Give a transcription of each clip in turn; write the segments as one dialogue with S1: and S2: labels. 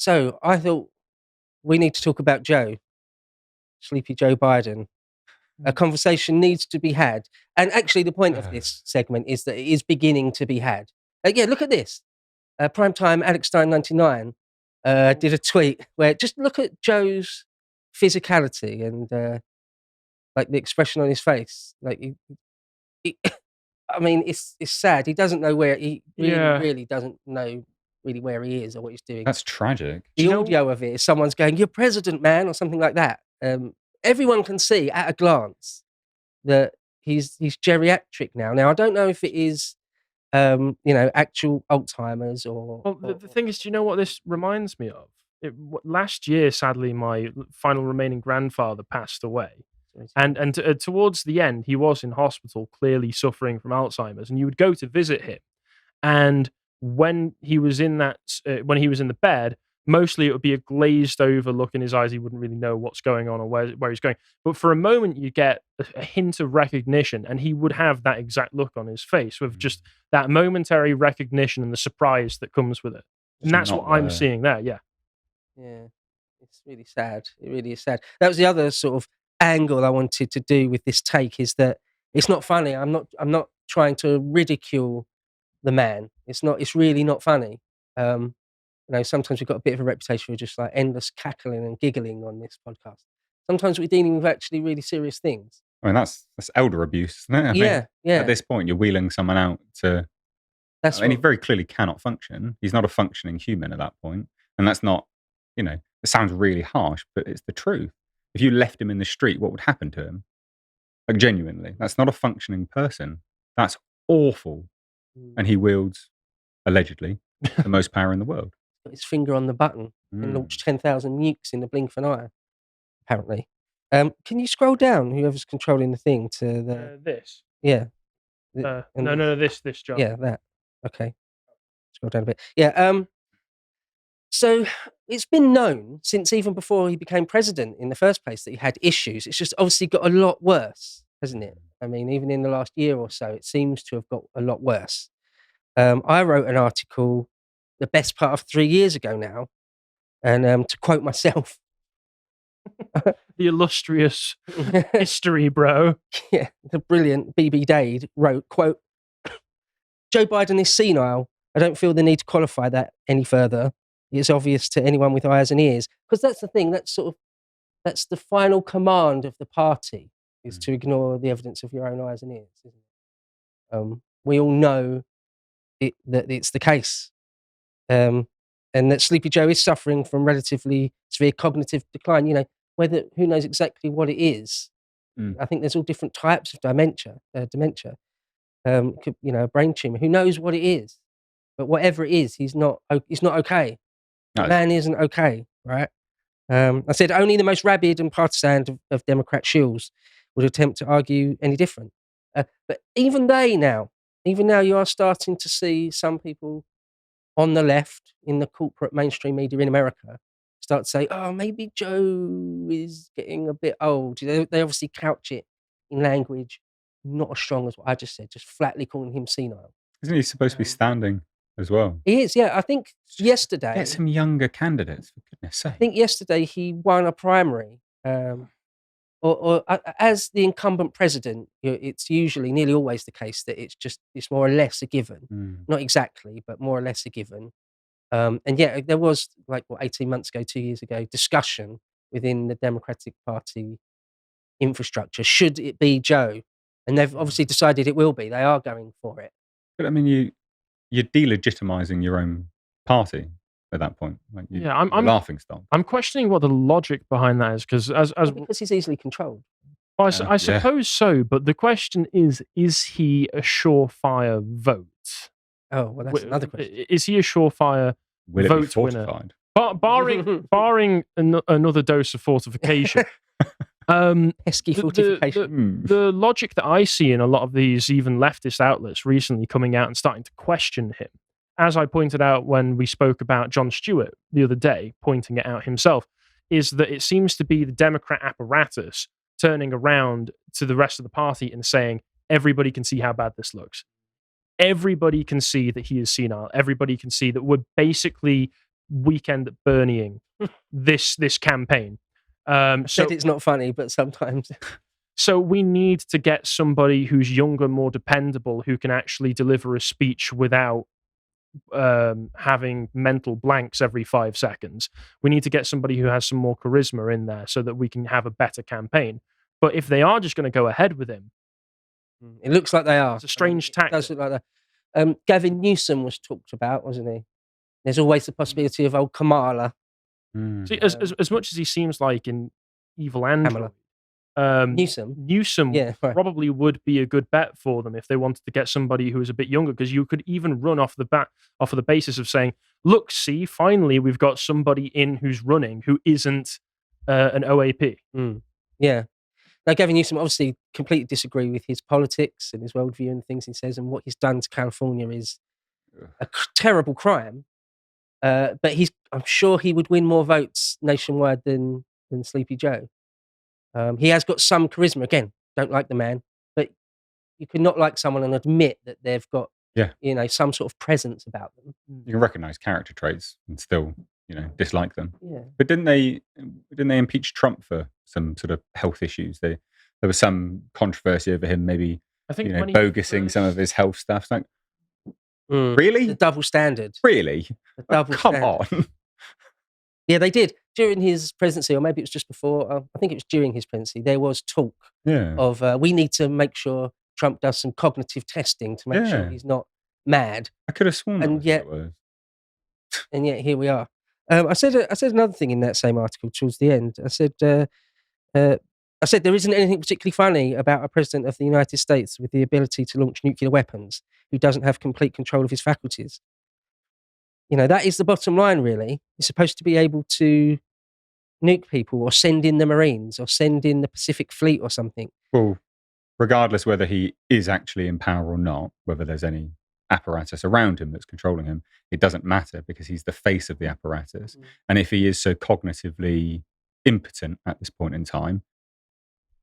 S1: So I thought we need to talk about Sleepy Joe Biden. A conversation needs to be had. And actually, the point of this segment is that it is beginning to be had. Yeah, look at this. Primetime Alex Stein 99 did a tweet where just look at Joe's physicality and like the expression on his face. Like, I mean, it's sad. He doesn't know where he really doesn't know really where he is or what he's doing.
S2: That's tragic.
S1: The audio of it is someone's going, "You're president, man," or something like that. Everyone can see at a glance that he's geriatric now. Now, I don't know if it is, actual Alzheimer's or.
S3: Well, the thing is, do you know what this reminds me of? Last year, sadly, my final remaining grandfather passed away. And towards the end, he was in hospital, clearly suffering from Alzheimer's. And you would go to visit him, and when he was in the bed, mostly it would be a glazed over look in his eyes. He wouldn't really know what's going on or where he's going. But for a moment, you get a hint of recognition, and he would have that exact look on his face with just that momentary recognition and the surprise that comes with it. And that's what I'm seeing there. Yeah.
S1: Yeah, it's really sad. It really is sad. That was the other sort of angle I wanted to do with this take, is that it's not funny. I'm not trying to ridicule the man. It's really not funny. Sometimes we've got a bit of a reputation for just like endless cackling and giggling on this podcast. Sometimes we're dealing with actually really serious things.
S2: I mean, that's elder abuse, isn't it? I mean, at this point, you're wheeling someone out to. He very clearly cannot function. He's not a functioning human at that point, and that's not. It sounds really harsh, but it's the truth. If you left him in the street, what would happen to him? Like, genuinely, that's not a functioning person. That's awful. And he wields, allegedly, the most power in the world.
S1: Got his finger on the button and launched 10,000 nukes in the blink of an eye, apparently. Can you scroll down, whoever's controlling the thing, to the...
S3: this?
S1: Yeah.
S3: No, this, John.
S1: Yeah, that. Okay. Scroll down a bit. Yeah, so it's been known since even before he became president in the first place that he had issues. It's just obviously got a lot worse, hasn't it? I mean, even in the last year or so, it seems to have got a lot worse. I wrote an article the best part of 3 years ago now, and to quote myself,
S3: the illustrious history bro.
S1: Yeah, the brilliant BB Dade wrote, quote, "Joe Biden is senile. I don't feel the need to qualify that any further. It's obvious to anyone with eyes and ears." Because that's the thing, that's the final command of the party, is to ignore the evidence of your own eyes and ears, isn't it? We all know that it's the case. And that Sleepy Joe is suffering from relatively severe cognitive decline. Who knows exactly what it is. I think there's all different types of dementia. A brain tumor. Who knows what it is? But whatever it is, he's not okay. The man isn't okay, right? I said only the most rabid and partisan of Democrat shills would attempt to argue any different. But even now, you are starting to see some people on the left in the corporate mainstream media in America start to say, "Oh, maybe Joe is getting a bit old." They obviously couch it in language not as strong as what I just said, just flatly calling him senile.
S2: Isn't he supposed to be standing as well?
S1: He is, yeah. I think yesterday...
S2: Get some younger candidates, for goodness sake.
S1: I think yesterday he won a primary. Or as the incumbent president, it's usually nearly always the case that it's more or less a given. Not exactly, but more or less a given. And yeah, there was 18 months ago, 2 years ago, discussion within the Democratic Party infrastructure. Should it be Joe? And they've obviously decided it will be. They are going for it.
S2: But I mean, you're delegitimizing your own party at that point. I'm laughing stock.
S3: I'm questioning what the logic behind that is,
S1: because he's easily controlled.
S3: I suppose so, but the question is he a surefire vote?
S1: Oh, well, that's another question.
S3: Is he a surefire vote winner? Barring another dose of fortification.
S1: Pesky fortification.
S3: The logic that I see in a lot of these even leftist outlets recently coming out and starting to question him, as I pointed out when we spoke about Jon Stewart the other day, pointing it out himself, is that it seems to be the Democrat apparatus turning around to the rest of the party and saying, everybody can see how bad this looks. Everybody can see that he is senile. Everybody can see that we're basically weekend at Bernieing this campaign.
S1: So it's not funny, but sometimes.
S3: So we need to get somebody who's younger, more dependable, who can actually deliver a speech without having mental blanks every 5 seconds. We need to get somebody who has some more charisma in there so that we can have a better campaign. But if they are just going to go ahead with him,
S1: it looks like they are.
S3: It's a strange tactic.
S1: It does look like that. Gavin Newsom was talked about, wasn't he? There's always the possibility of old Kamala.
S3: See, as much as he seems like an evil Android, Newsom probably would be a good bet for them if they wanted to get somebody who is a bit younger, because you could even run off of the basis of saying, look, see, finally we've got somebody in who's running who isn't an OAP.
S1: Yeah. Now, Gavin Newsom, obviously completely disagree with his politics and his worldview and the things he says, and what he's done to California is a terrible crime. But I'm sure he would win more votes nationwide than Sleepy Joe. He has got some charisma. Again, don't like the man, but you can not like someone and admit that they've got, some sort of presence about them.
S2: You can recognise character traits and still, dislike them.
S1: Yeah.
S2: But didn't they impeach Trump for some sort of health issues? There was some controversy over him, maybe, I think, bogusing some of his health stuff. It's like, really?
S1: The double standard.
S2: Really?
S1: The double
S2: come on.
S1: Yeah, they did. During his presidency, or maybe it was just before, I think it was during his presidency, there was talk of we need to make sure Trump does some cognitive testing to make sure he's not mad.
S2: I could have sworn
S1: and
S2: that was.
S1: And yet here we are. I said another thing in that same article towards the end. I said there isn't anything particularly funny about a president of the United States with the ability to launch nuclear weapons who doesn't have complete control of his faculties. That is the bottom line, really. You're supposed to be able to nuke people or send in the Marines or send in the Pacific Fleet or something.
S2: Well, regardless whether he is actually in power or not, whether there's any apparatus around him that's controlling him, it doesn't matter because he's the face of the apparatus. And if he is so cognitively impotent at this point in time,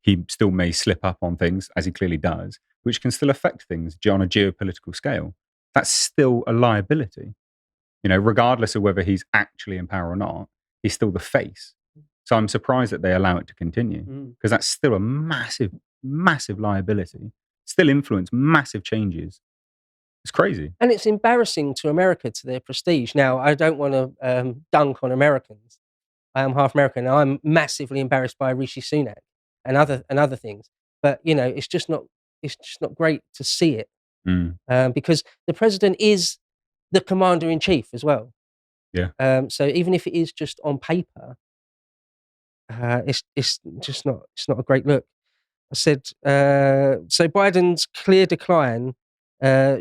S2: he still may slip up on things, as he clearly does, which can still affect things on a geopolitical scale. That's still a liability. Regardless of whether he's actually in power or not, he's still the face. So I'm surprised that they allow it to continue, because that's still a massive, massive liability. Still influence massive changes. It's crazy.
S1: And it's embarrassing to America, to their prestige. Now, I don't want to dunk on Americans. I am half American, and I'm massively embarrassed by Rishi Sunak and other things. But it's just not great to see it, because the president is the commander-in-chief as well.
S2: Yeah.
S1: So even if it is just on paper, it's not a great look. I said so. Biden's clear decline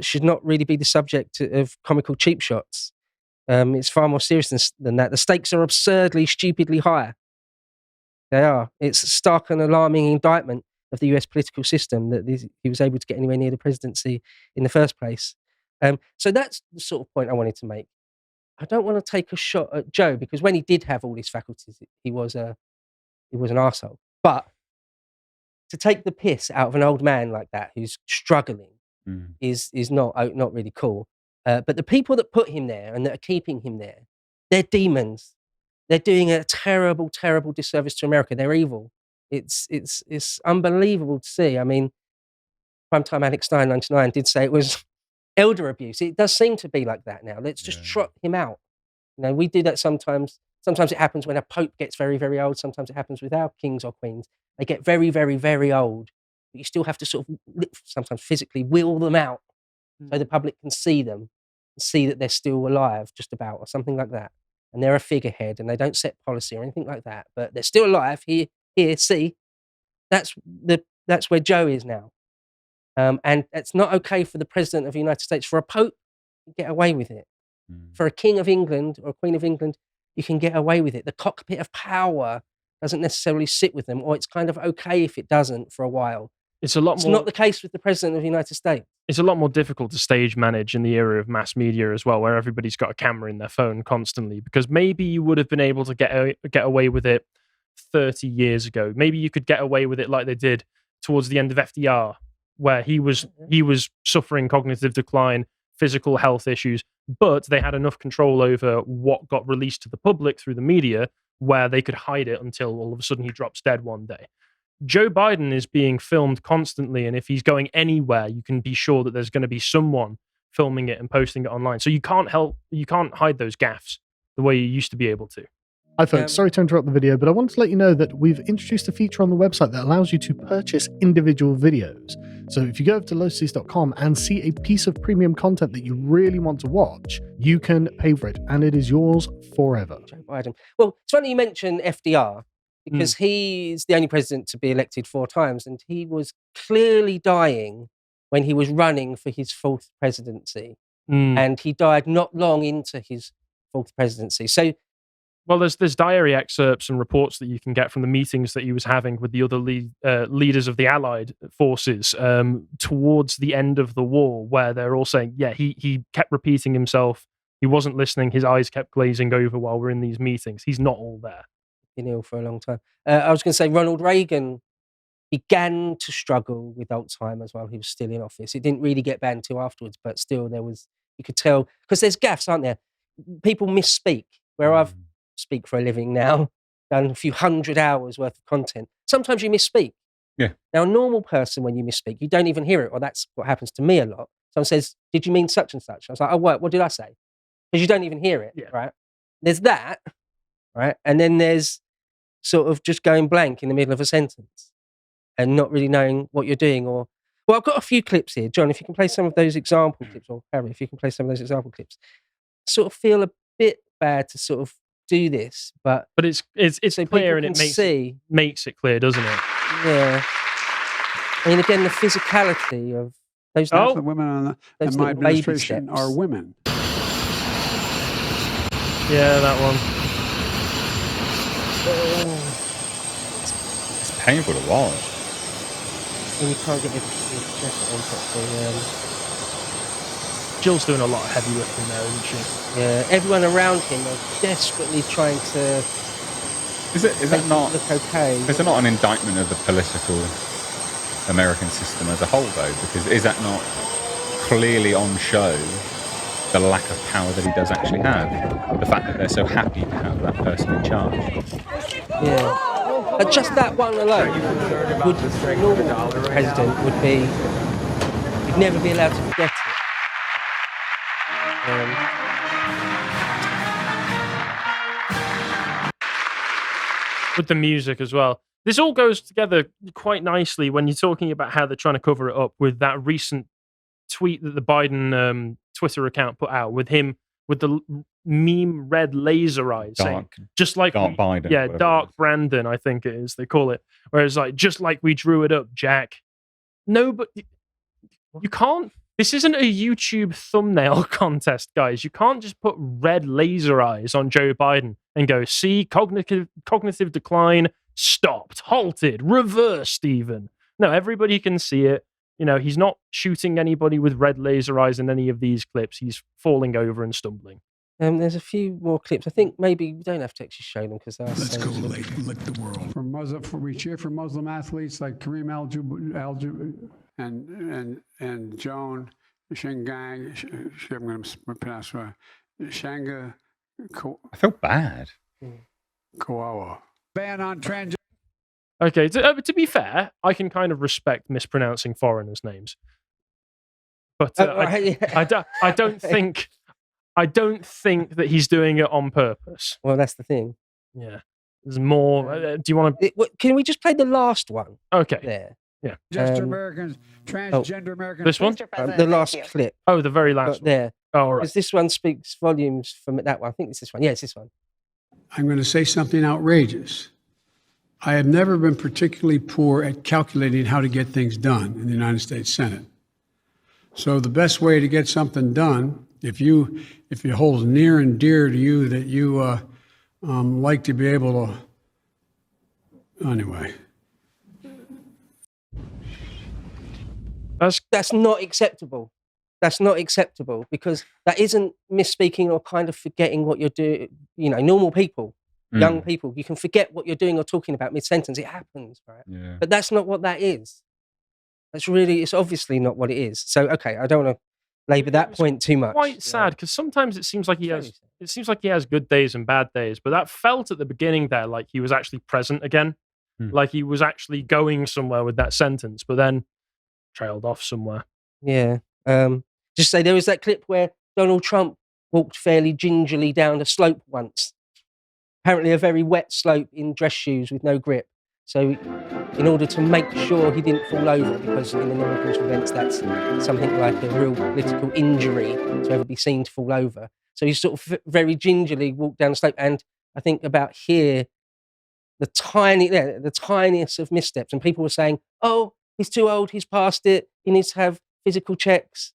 S1: should not really be the subject of comical cheap shots. It's far more serious than that. The stakes are absurdly, stupidly high. They are. It's a stark and alarming indictment of the US political system that he was able to get anywhere near the presidency in the first place. So that's the sort of point I wanted to make. I don't want to take a shot at Joe, because when he did have all his faculties, he was an arsehole. But to take the piss out of an old man like that who's struggling is not really cool. But the people that put him there and that are keeping him there, they're demons. They're doing a terrible, terrible disservice to America. They're evil. It's unbelievable to see. I mean, Primetime Alex Stein 99 did say it was elder abuse. It does seem to be like that now. Let's just trot him out. We do that sometimes. Sometimes it happens when a pope gets very, very old. Sometimes it happens with our kings or queens. They get very, very, very old. But you still have to sort of sometimes physically wheel them out so the public can see them, and see that they're still alive, just about, or something like that. And they're a figurehead, and they don't set policy or anything like that. But they're still alive. Here, see. That's where Joe is now. And it's not okay for the president of the United States, for a pope, to get away with it. For a king of England or a queen of England, you can get away with it. The cockpit of power doesn't necessarily sit with them, or it's kind of okay if it doesn't for a while. It's not the case with the president of the United States.
S3: It's a lot more difficult to stage manage in the era of mass media as well, where everybody's got a camera in their phone constantly, because maybe you would have been able to get away with it 30 years ago. Maybe you could get away with it like they did towards the end of FDR, where he was suffering cognitive decline, physical health issues, but they had enough control over what got released to the public through the media where they could hide it until all of a sudden he drops dead one day. Joe Biden is being filmed constantly, and if he's going anywhere, you can be sure that there's going to be someone filming it and posting it online. So you can't hide those gaffes the way you used to be able to.
S4: Hi folks, sorry to interrupt the video, but I wanted to let you know that we've introduced a feature on the website that allows you to purchase individual videos. So if you go over to lotus.com and see a piece of premium content that you really want to watch, you can pay for it, and it is yours forever.
S1: Joe Biden. Well, it's funny you mention FDR, because he's the only president to be elected 4 times, and he was clearly dying when he was running for his 4th presidency. And he died not long into his 4th presidency. So,
S3: well, there's diary excerpts and reports that you can get from the meetings that he was having with the other leaders of the Allied forces towards the end of the war, where they're all saying, yeah, he kept repeating himself. He wasn't listening. His eyes kept glazing over while we're in these meetings. He's not all there.
S1: Been ill for a long time. I was going to say Ronald Reagan began to struggle with Alzheimer's while he was still in office. It didn't really get bad until afterwards, but still you could tell, because there's gaffes, aren't there? People misspeak, where I've speak for a living now, done a few 100 hours worth of content. Sometimes you misspeak.
S2: Yeah.
S1: Now, a normal person, when you misspeak, you don't even hear it, or that's what happens to me a lot. Someone says, did you mean such and such? I was like, oh, what did I say? Because you don't even hear it, right? There's that, right? And then there's sort of just going blank in the middle of a sentence and not really knowing what you're doing. Well, I've got a few clips here. John, if you can play some of those example clips, or Harry, if you can play some of those example clips. Sort of feel a bit bad to sort of do this, but
S3: it's so clear, and it makes it clear, doesn't it?
S1: Yeah. I mean, again, the physicality of those.
S5: The women in my administration are women.
S3: Yeah, that one.
S2: It's painful to watch.
S1: And you can't get your jacket on properly.
S3: Jill's doing a lot of heavy lifting there, isn't she?
S1: Yeah, everyone around him are desperately trying to.
S2: Is that not
S1: look okay?
S2: Is it not an indictment of the political American system as a whole, though? Because is that not clearly on show the lack of power that he does actually have? The fact that they're so happy to have that person in charge.
S1: Yeah, but just that one alone would, a normal president would be. You'd never be allowed to forget it.
S3: With the music as well. This all goes together quite nicely when you're talking about how they're trying to cover it up with that recent tweet that the Biden Twitter account put out with him with the meme red laser eyes saying, just like
S2: Biden.
S3: Yeah, Dark Brandon, I think it is, they call it. Where it's like, just like we drew it up, Jack. No, but you can't. This isn't a YouTube thumbnail contest, guys. You can't just put red laser eyes on Joe Biden and go, see, cognitive decline stopped, halted, reversed even. No, everybody can see it. You know, he's not shooting anybody with red laser eyes in any of these clips. He's falling over and stumbling.
S1: There's a few more clips. I think maybe we don't have to actually show them because
S5: let's go lick the world. We cheer for Muslim athletes like Kareem and Joan Shingang. I'm going to pronounce Shanga.
S2: I feel bad.
S5: Koawa. Ban on trans.
S3: Okay, to be fair, I can kind of respect mispronouncing foreigners' names, but I don't think that he's doing it on purpose.
S1: Well, that's the thing.
S3: Yeah, there's more. Do you want to?
S1: Can we just play the last one?
S3: Okay.
S1: There.
S3: Yeah.
S5: Just Americans, transgender Americans.
S3: This one?
S1: The last clip.
S3: Oh, the very last one.
S1: There.
S3: Oh, right.
S1: Because this one speaks volumes from that one. I think it's this one. Yeah, it's this one.
S5: I'm going to say something outrageous. I have never been particularly poor at calculating how to get things done in the United States Senate. So the best way to get something done, if it holds near and dear to you that you like to be able to, anyway.
S1: That's not acceptable. That's not acceptable because that isn't misspeaking or kind of forgetting what you're doing. You know, normal people, young people, you can forget what you're doing or talking about mid-sentence. It happens, right?
S2: Yeah.
S1: But that's not what that is. It's obviously not what it is. So, okay, I don't want to labour that point too much.
S3: Quite sad, because sometimes it seems like he has good days and bad days, but that felt at the beginning there like he was actually present again, like he was actually going somewhere with that sentence, but then trailed off somewhere.
S1: Yeah. Just say there was that clip where Donald Trump walked fairly gingerly down a slope once. Apparently a very wet slope in dress shoes with no grip. So in order to make sure he didn't fall over, because in American events that's something like a real political injury to ever be seen to fall over. So he sort of very gingerly walked down the slope, and I think about here, the tiniest of missteps, and people were saying, "Oh, he's too old, he's past it, he needs to have physical checks."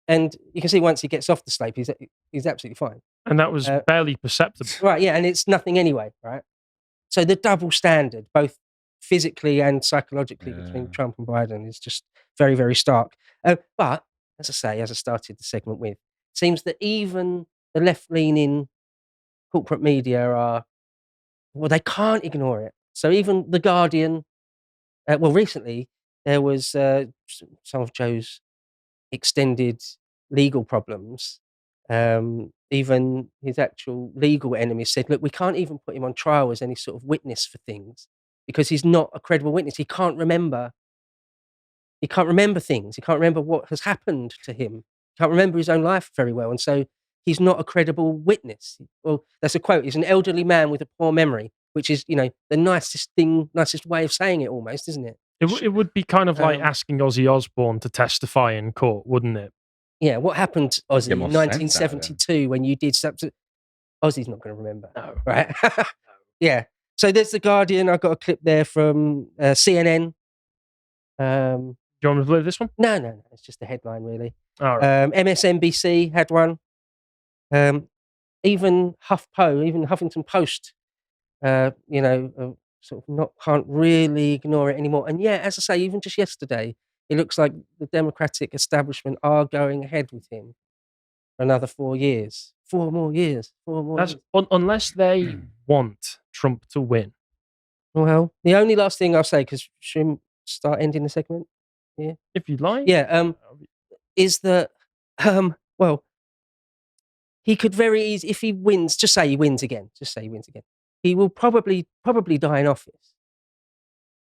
S1: And you can see once he gets off the slope, he's absolutely fine.
S3: And that was barely perceptible.
S1: Right, yeah, and it's nothing anyway, right? So the double standard, both physically and psychologically, between Trump and Biden is just very, very stark. But, as I say, as I started the segment with, it seems that even the left-leaning corporate media they can't ignore it. So even The Guardian, recently, there was some of Joe's extended legal problems. Even his actual legal enemies said, look, we can't even put him on trial as any sort of witness for things because he's not a credible witness. He can't remember things. He can't remember what has happened to him. He can't remember his own life very well. And so he's not a credible witness. Well, that's a quote. He's an elderly man with a poor memory, which is, the nicest way of saying it almost, isn't it?
S3: It would be kind of like asking Ozzy Osbourne to testify in court, wouldn't it?
S1: Yeah, what happened, Ozzy, in 1972 when you did something? Ozzy's not going to remember.
S3: No.
S1: Right? Yeah. So there's The Guardian. I've got a clip there from CNN.
S3: Do you want me to play this one?
S1: No. It's just the headline, really.
S3: All right.
S1: MSNBC had one. Even Huffington Post, sort of can't really ignore it anymore. And yeah, as I say, even just yesterday, it looks like the Democratic establishment are going ahead with him for another 4 years. 4 more years.
S3: Unless they want Trump to win.
S1: Well, the only last thing I'll say, because should we start ending the segment? Yeah.
S3: If you'd like.
S1: Yeah. Is that, he could very easily, if he wins, just say he wins again. He will probably die in office.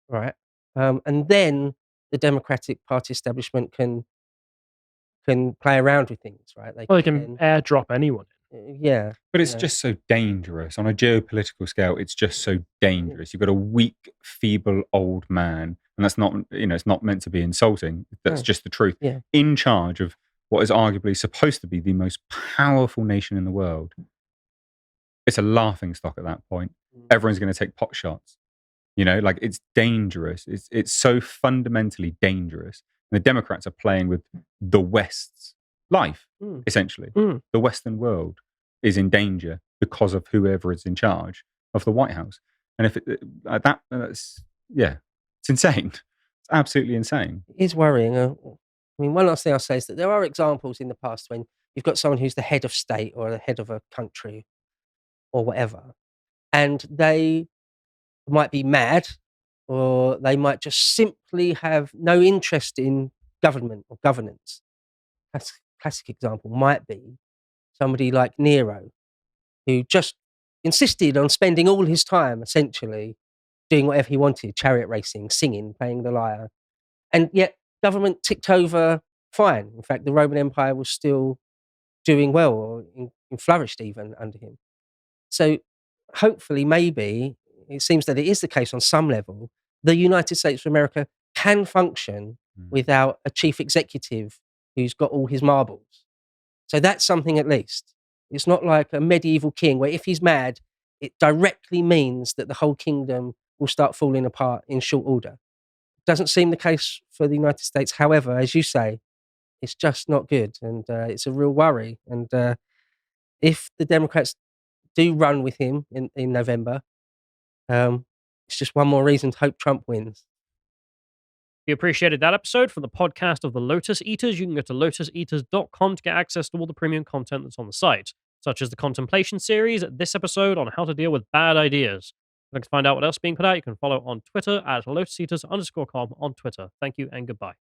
S1: Right. And then the Democratic Party establishment can play around with things, right?
S3: They can airdrop anyone.
S1: Yeah.
S2: But it's just so dangerous. On a geopolitical scale, it's just so dangerous. You've got a weak, feeble old man, and that's not, it's not meant to be insulting. That's just the truth.
S1: Yeah.
S2: In charge of what is arguably supposed to be the most powerful nation in the world. It's a laughing stock at that point. Everyone's going to take pot shots. It's dangerous. It's so fundamentally dangerous. And the Democrats are playing with the West's life, essentially. The Western world is in danger because of whoever is in charge of the White House. And if it's insane. It's absolutely insane.
S1: It is worrying. One last thing I'll say is that there are examples in the past when you've got someone who's the head of state or the head of a country or whatever, and they might be mad, or they might just simply have no interest in government or governance. That's a classic example might be somebody like Nero, who just insisted on spending all his time essentially doing whatever he wanted, chariot racing, singing, playing the lyre. And yet government ticked over fine. In fact, the Roman Empire was still doing well, or flourished even under him. So hopefully, maybe, it seems that it is the case on some level, the United States of America can function without a chief executive who's got all his marbles. So that's something at least. It's not like a medieval king where if he's mad, it directly means that the whole kingdom will start falling apart in short order. It doesn't seem the case for the United States. However, as you say, it's just not good. And it's a real worry. And if the Democrats do run with him in November, it's just one more reason to hope Trump wins.
S6: If you appreciated that episode from the podcast of the Lotus Eaters, you can go to lotuseaters.com to get access to all the premium content that's on the site, such as the Contemplation series, this episode on how to deal with bad ideas. If you'd like to find out what else is being put out, you can follow on Twitter at lotuseaters_com on Twitter. Thank you and goodbye.